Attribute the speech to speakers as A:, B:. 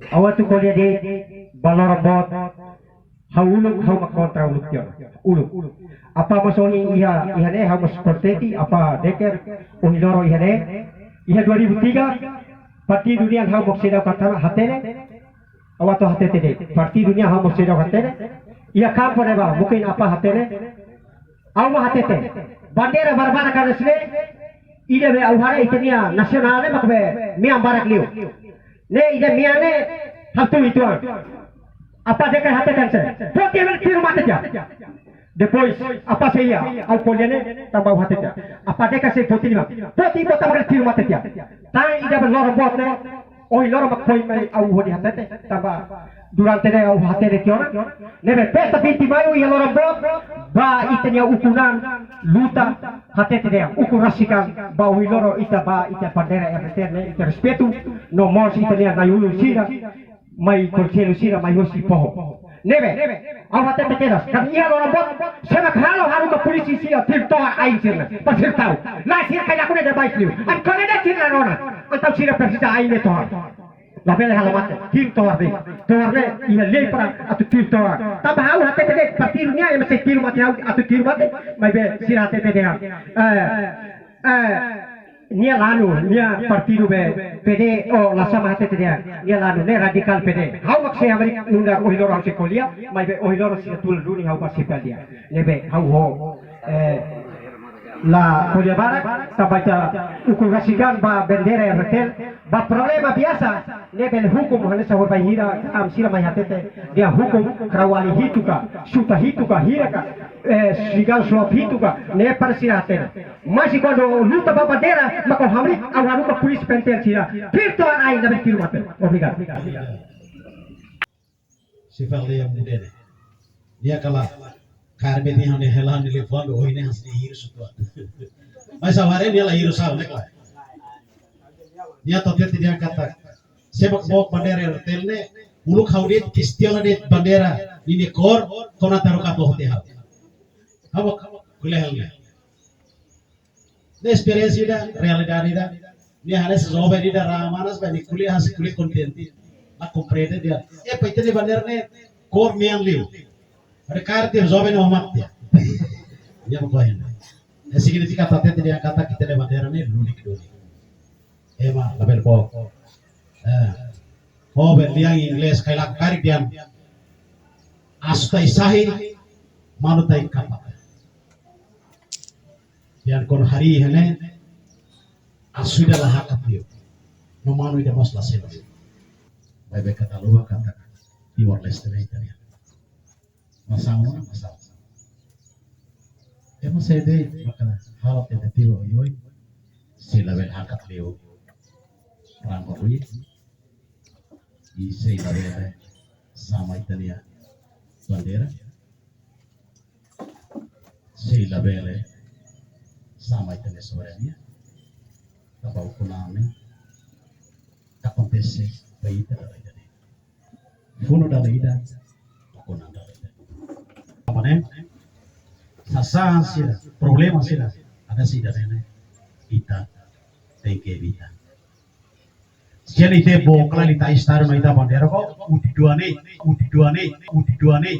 A: Awat tu kau lihat balor bot, hauluk hau makontra uluk tiar, uluk. Apa maksudnya iha ne hau maskorteti apa deker uniloro iha ne, iha 2003 parti dunia hau maksida kata hatene, awat tu hatete de, parti dunia hau maksida hatene, iha kam pun eba mungkin apa hatene, awak hatete, bandera barbar kan isne, ide be awhare itenia nasional ne makbe miam barak liu. Ne ide miane hatu ituan apa dekat hati kanse poti ambil tiru mata dia depois apa saya au koliane tambah hati dia apa dekat saya poti lima poti bota ambil tiru mata dia tai ide berlor bot ne oi lor mak koi mai au hodi hati tambah durante ne au hati de kiona ne be pesta binti mayu ya lor bot ba itenya ukunan luta hati dia ukur rasikan ba oi lor ita ba ita pandera eterne ita respetu no mos itenya nayulu sira mai korcelu sira mai hosi poho nebe awat te keras kan iya lo bot sama halo haru ke polisi sira tim toa ai sira pasir tahu la sira kaya aku de baik liu an kone de sira rona atau sira persida ai ne toa la bele halo mate tim toa de ina lei para atu tim toa tambah hau hate te partirunya ya mesti tiru mate hau atu tiru mate mai be sira hate te nia lanu nia partido be PD o la sama hate dia nia lanu ne radikal PD hau mak saya beri nunda ohilor hau sekolia mai be ohilor si tul duni hau pas dia lebe hau ho la Korea Barat tabaca ukur rasikan ba bendera RTL ba problema biasa lebe hukum hanya sahur bai hira am sila mai hate dia hukum krawali hituka suta hituka hiraka sigal slop hituka ne persirate masih quando luta ba bandeira maka hamri awal ka polis pentel sira firto ai na bekiru mate obrigado
B: sifar dia muda dia kala karbe ni hane helan ni lefon be hoine hasni hir sutwa mai saware dia la hir saw nek la dia to dia kata sebab bok bandera RTL ne muluk haudet kistiala det bandera ini kor kona taruka to hote ha hawa kulehal ne de experience ida realidade ida dia hanes zobe ida ramanas bani kuliah has kuliah kontenti na comprende dia paitene bandera ne kor mian liu ada kartu zobe no matia dia mau kohen significa tatete dia kata kita de bandera ne lunik doni ema label po oh berliang Ingles kailak karik dian astai sahi manutai kapak dian kon hari hene asuida lah hakat dia no manu ida mas la selo baik kata luar kata di wireless tadi masamu emo sede makana halap ya tiwa yoi sila bel hakat leo rangkoi di sila bel sama Italia bandera sila bel sama Italia soberania tapau kuname acontece baita da ida funo da ida kunam da ida apane sasa sila problema sila ada sida rene ita teke vita jadi te bokla lita istar maita bandera ko uti dua ne